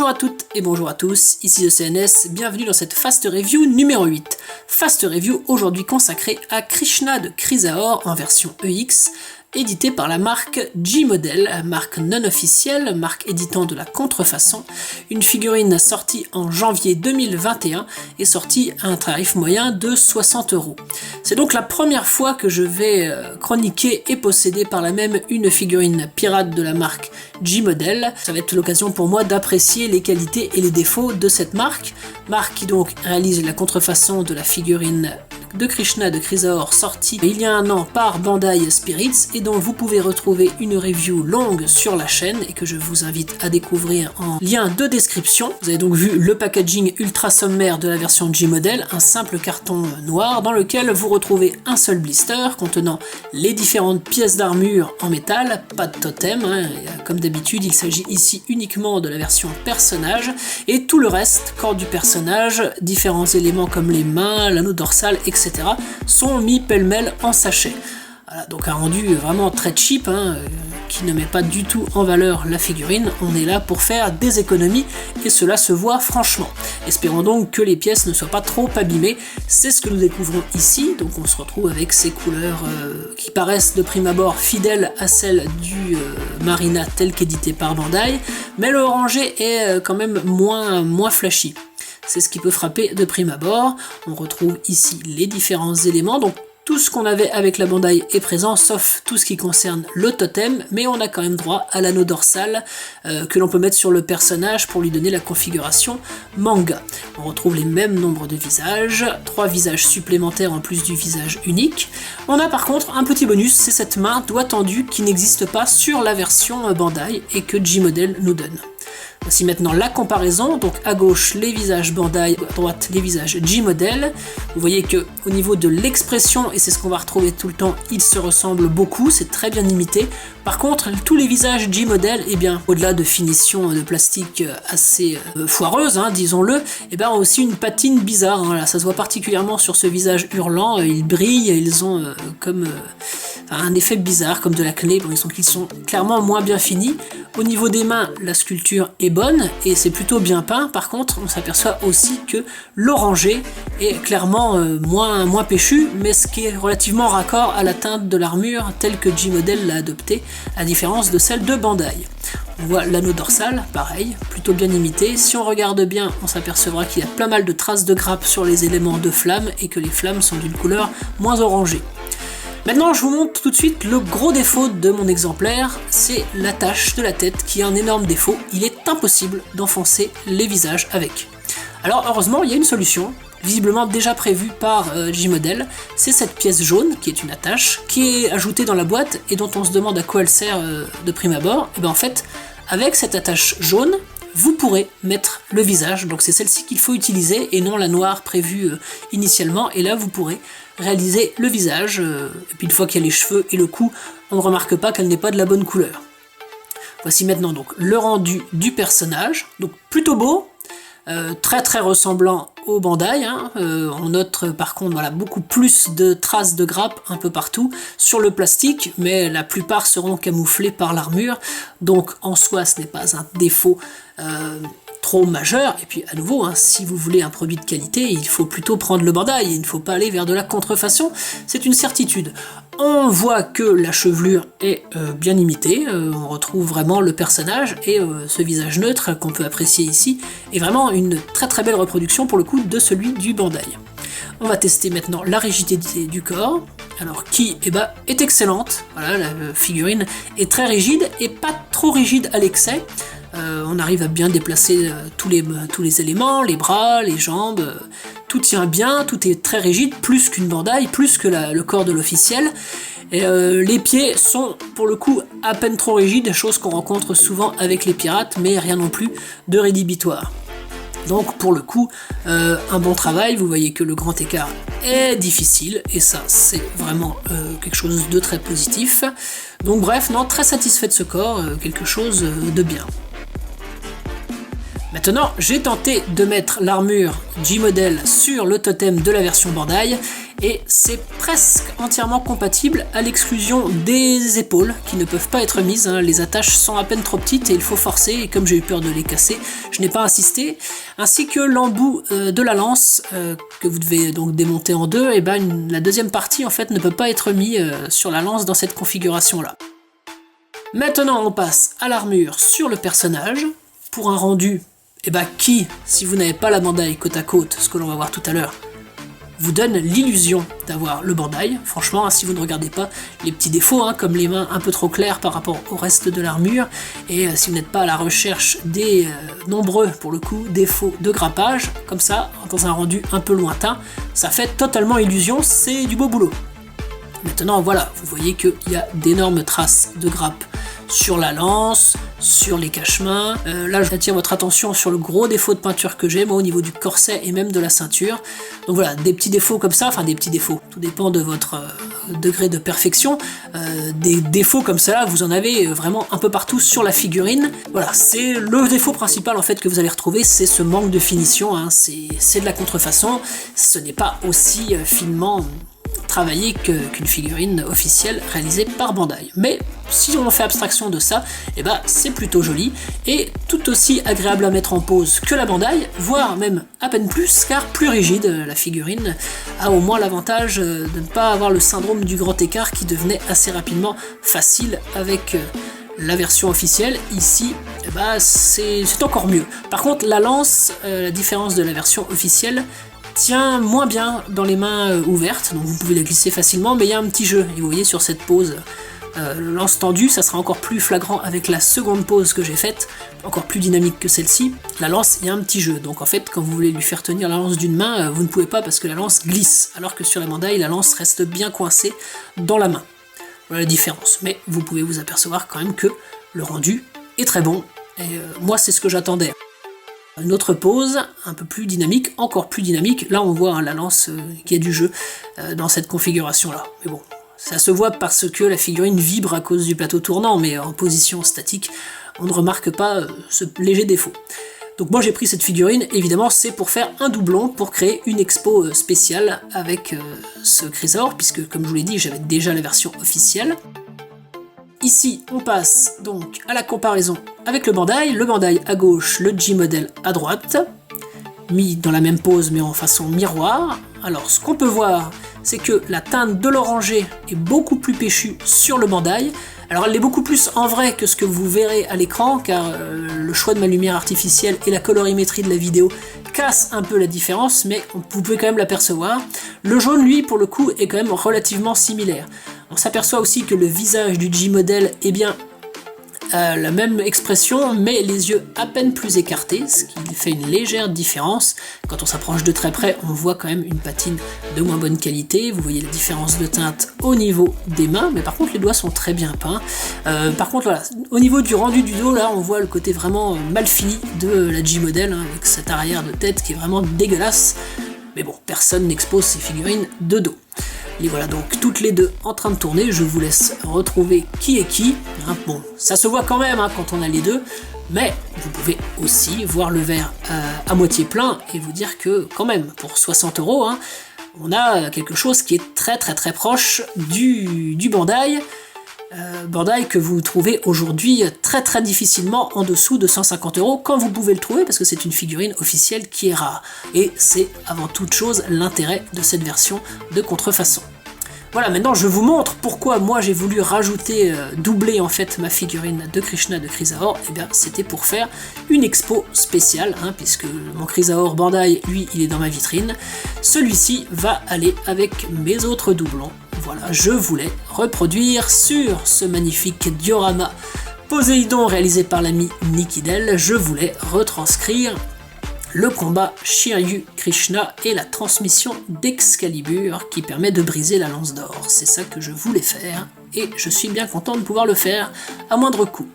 Bonjour à toutes et bonjour à tous, ici ECNS, bienvenue dans cette Fast Review numéro 8. Fast Review aujourd'hui consacrée à Krishna de Chrysaor en version EX, édité par la marque G-Model, marque non officielle, marque éditant de la contrefaçon, une figurine sortie en janvier 2021 et sortie à un tarif moyen de 60 €. C'est donc la première fois que je vais chroniquer et posséder par la même une figurine pirate de la marque G-Model. Ça va être l'occasion pour moi d'apprécier les qualités et les défauts de cette marque qui donc réalise la contrefaçon de la figurine de Krishna de Chrysaor sorti il y a un an par Bandai Spirits et dont vous pouvez retrouver une review longue sur la chaîne et que je vous invite à découvrir en lien de description. Vous avez donc vu le packaging ultra sommaire de la version G-Model, un simple carton noir dans lequel vous retrouvez un seul blister contenant les différentes pièces d'armure en métal, pas de totem, comme d'habitude il s'agit ici uniquement de la version personnage et tout le reste, corps du personnage, différents éléments comme les mains, l'anneau dorsal, etc. sont mis pêle-mêle en sachet. Voilà, donc un rendu vraiment très cheap, qui ne met pas du tout en valeur la figurine. On est là pour faire des économies et cela se voit franchement. Espérons donc que les pièces ne soient pas trop abîmées. C'est ce que nous découvrons ici. Donc on se retrouve avec ces couleurs qui paraissent de prime abord fidèles à celles du Marina tel qu'édité par Bandai, mais le orangé est quand même moins flashy. C'est ce qui peut frapper de prime abord. On retrouve ici les différents éléments. Donc tout ce qu'on avait avec la Bandai est présent, sauf tout ce qui concerne le totem, mais on a quand même droit à l'anneau dorsal que l'on peut mettre sur le personnage pour lui donner la configuration manga. On retrouve les mêmes nombres de visages, 3 visages supplémentaires en plus du visage unique. On a par contre un petit bonus, c'est cette main doigt tendu qui n'existe pas sur la version Bandai et que G-Model nous donne. Voici maintenant la comparaison, donc à gauche les visages Bandai, à droite les visages G-Model. Vous voyez que au niveau de l'expression, et c'est ce qu'on va retrouver tout le temps, ils se ressemblent beaucoup, c'est très bien imité. Par contre, tous les visages G-Model, au-delà de finition de plastique assez foireuse, disons-le, ont aussi une patine bizarre. Là, ça se voit particulièrement sur ce visage hurlant, ils brillent, ils ont comme un effet bizarre, comme de la clé, ils sont clairement moins bien finis. Au niveau des mains, la sculpture est bonne et c'est plutôt bien peint. Par contre, on s'aperçoit aussi que l'orangé est clairement moins péchu, mais ce qui est relativement raccord à la teinte de l'armure telle que G-Model l'a adoptée, à différence de celle de Bandai. On voit l'anneau dorsal, pareil, plutôt bien imité. Si on regarde bien, on s'apercevra qu'il y a pas mal de traces de grappe sur les éléments de flamme et que les flammes sont d'une couleur moins orangée. Maintenant, je vous montre tout de suite le gros défaut de mon exemplaire, c'est l'attache de la tête qui est un énorme défaut. Il est impossible d'enfoncer les visages avec. Alors heureusement, il y a une solution, visiblement déjà prévue par G-Model, c'est cette pièce jaune qui est une attache, qui est ajoutée dans la boîte et dont on se demande à quoi elle sert de prime abord. Et en fait, avec cette attache jaune, vous pourrez mettre le visage, donc c'est celle-ci qu'il faut utiliser et non la noire prévue initialement, et là vous pourrez réaliser le visage, et puis une fois qu'il y a les cheveux et le cou, on ne remarque pas qu'elle n'est pas de la bonne couleur. Voici maintenant donc le rendu du personnage, donc plutôt beau, très ressemblant au Bandai, on note par contre beaucoup plus de traces de grappe un peu partout sur le plastique, mais la plupart seront camouflés par l'armure, donc en soi ce n'est pas un défaut trop majeur. Et puis à nouveau, si vous voulez un produit de qualité, il faut plutôt prendre le Bandai, il ne faut pas aller vers de la contrefaçon, c'est une certitude. On voit que la chevelure est bien imitée, on retrouve vraiment le personnage et ce visage neutre qu'on peut apprécier ici est vraiment une très belle reproduction pour le coup de celui du Bandai. On va tester maintenant la rigidité du corps, alors qui est excellente. Voilà, la figurine est très rigide et pas trop rigide à l'excès. On arrive à bien déplacer tous les éléments, les bras, les jambes, tout tient bien, tout est très rigide, plus qu'une Bandai, plus que le corps de l'officiel. Et les pieds sont pour le coup à peine trop rigides, chose qu'on rencontre souvent avec les pirates, mais rien non plus de rédhibitoire. Donc pour le coup, un bon travail. Vous voyez que le grand écart est difficile, et ça c'est vraiment quelque chose de très positif. Donc bref, très satisfait de ce corps, quelque chose de bien. Maintenant, j'ai tenté de mettre l'armure G-Model sur le totem de la version Bandai, et c'est presque entièrement compatible à l'exclusion des épaules qui ne peuvent pas être mises, hein. Les attaches sont à peine trop petites et il faut forcer, et comme j'ai eu peur de les casser, je n'ai pas insisté, ainsi que l'embout de la lance que vous devez donc démonter en deux, et ben la deuxième partie en fait ne peut pas être mise sur la lance dans cette configuration là. Maintenant on passe à l'armure sur le personnage, pour un rendu qui, si vous n'avez pas la bandaille côte à côte, ce que l'on va voir tout à l'heure, vous donne l'illusion d'avoir le bandaille. Franchement, si vous ne regardez pas les petits défauts, comme les mains un peu trop claires par rapport au reste de l'armure, et si vous n'êtes pas à la recherche des nombreux, pour le coup, défauts de grappage, comme ça, dans un rendu un peu lointain, ça fait totalement illusion, c'est du beau boulot. Maintenant, voilà, vous voyez qu'il y a d'énormes traces de grappe sur la lance, sur les cache-mains. Là, j'attire votre attention sur le gros défaut de peinture que j'ai, moi, au niveau du corset et même de la ceinture. Donc voilà, des petits défauts comme ça, enfin des petits défauts, tout dépend de votre degré de perfection. Des défauts comme ça, vous en avez vraiment un peu partout sur la figurine. Voilà, c'est le défaut principal en fait que vous allez retrouver, c'est ce manque de finition, c'est de la contrefaçon, ce n'est pas aussi finement travaillé qu'une figurine officielle réalisée par Bandai. Mais si on fait abstraction de ça, c'est plutôt joli et tout aussi agréable à mettre en pose que la Bandai, voire même à peine plus, car plus rigide. La figurine a au moins l'avantage de ne pas avoir le syndrome du grand écart qui devenait assez rapidement facile avec la version officielle. Ici, c'est encore mieux. Par contre, la lance, la différence de la version officielle, tient moins bien dans les mains ouvertes, donc vous pouvez la glisser facilement, mais il y a un petit jeu, et vous voyez sur cette pose, le lance tendu, ça sera encore plus flagrant avec la seconde pose que j'ai faite, encore plus dynamique que celle-ci. La lance, il y a un petit jeu, donc en fait quand vous voulez lui faire tenir la lance d'une main, vous ne pouvez pas parce que la lance glisse, alors que sur la Bandai, la lance reste bien coincée dans la main. Voilà la différence, mais vous pouvez vous apercevoir quand même que le rendu est très bon, et moi c'est ce que j'attendais. Une autre pose, un peu plus dynamique, encore plus dynamique, là on voit la lance qui est du jeu dans cette configuration là, mais bon, ça se voit parce que la figurine vibre à cause du plateau tournant, mais en position statique, on ne remarque pas ce léger défaut. Donc moi j'ai pris cette figurine, évidemment c'est pour faire un doublon, pour créer une expo spéciale avec ce Chrysaor, puisque comme je vous l'ai dit, j'avais déjà la version officielle. Ici, on passe donc à la comparaison avec le Bandai à gauche, le G-Model à droite, mis dans la même pose mais en façon miroir. Alors ce qu'on peut voir, c'est que la teinte de l'orangé est beaucoup plus péchue sur le Bandai. Alors elle est beaucoup plus en vrai que ce que vous verrez à l'écran, car le choix de ma lumière artificielle et la colorimétrie de la vidéo cassent un peu la différence, mais vous pouvez quand même l'apercevoir. Le jaune, lui, pour le coup, est quand même relativement similaire. On s'aperçoit aussi que le visage du G-Model la même expression, mais les yeux à peine plus écartés, ce qui fait une légère différence. Quand on s'approche de très près, on voit quand même une patine de moins bonne qualité. Vous voyez la différence de teinte au niveau des mains, mais par contre les doigts sont très bien peints. Par contre, voilà, au niveau du rendu du dos, là, on voit le côté vraiment mal fini de la G-Model, avec cette arrière de tête qui est vraiment dégueulasse. Mais bon, personne n'expose ses figurines de dos. Les voilà donc toutes les deux en train de tourner, je vous laisse retrouver qui est qui. Bon, ça se voit quand même quand on a les deux, mais vous pouvez aussi voir le verre à moitié plein et vous dire que quand même, pour 60 €, on a quelque chose qui est très très très proche du Bandai. Bandai que vous trouvez aujourd'hui très très difficilement en dessous de 150 € quand vous pouvez le trouver, parce que c'est une figurine officielle qui est rare. Et c'est avant toute chose l'intérêt de cette version de contrefaçon. Voilà, maintenant je vous montre pourquoi moi j'ai voulu rajouter, doubler en fait ma figurine de Krishna de Chrysaor. Et bien c'était pour faire une expo spéciale, puisque mon Chrysaor Bandai, lui, il est dans ma vitrine. Celui-ci va aller avec mes autres doublons. Voilà, je voulais reproduire sur ce magnifique diorama Poséidon réalisé par l'ami Nikidel, je voulais retranscrire le combat Shiryu-Krishna et la transmission d'Excalibur qui permet de briser la lance d'or. C'est ça que je voulais faire et je suis bien content de pouvoir le faire à moindre coût.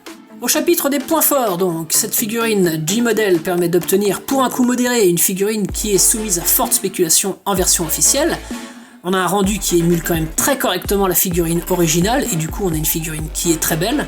Au chapitre des points forts, donc, cette figurine G-Model permet d'obtenir pour un coût modéré une figurine qui est soumise à forte spéculation en version officielle. On a un rendu qui émule quand même très correctement la figurine originale, et du coup on a une figurine qui est très belle.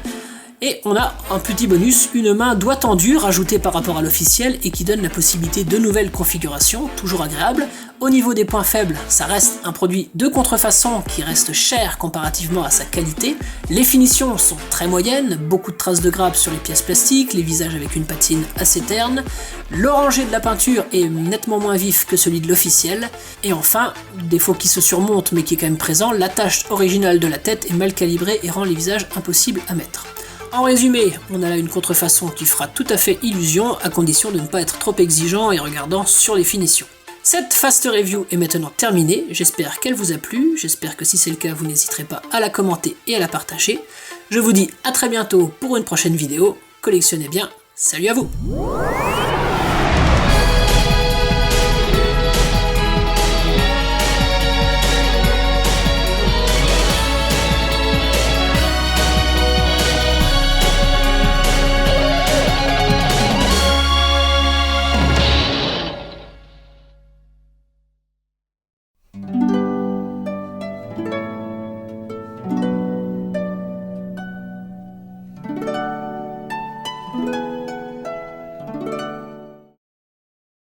Et on a un petit bonus, une main doigt tendu rajoutée par rapport à l'officiel et qui donne la possibilité de nouvelles configurations, toujours agréable. Au niveau des points faibles, ça reste un produit de contrefaçon qui reste cher comparativement à sa qualité. Les finitions sont très moyennes, beaucoup de traces de grappe sur les pièces plastiques, les visages avec une patine assez terne. L'orangé de la peinture est nettement moins vif que celui de l'officiel. Et enfin, défaut qui se surmonte mais qui est quand même présent, l'attache originale de la tête est mal calibrée et rend les visages impossibles à mettre. En résumé, on a là une contrefaçon qui fera tout à fait illusion, à condition de ne pas être trop exigeant et regardant sur les finitions. Cette fast review est maintenant terminée, j'espère qu'elle vous a plu, j'espère que si c'est le cas, vous n'hésiterez pas à la commenter et à la partager. Je vous dis à très bientôt pour une prochaine vidéo, collectionnez bien, salut à vous!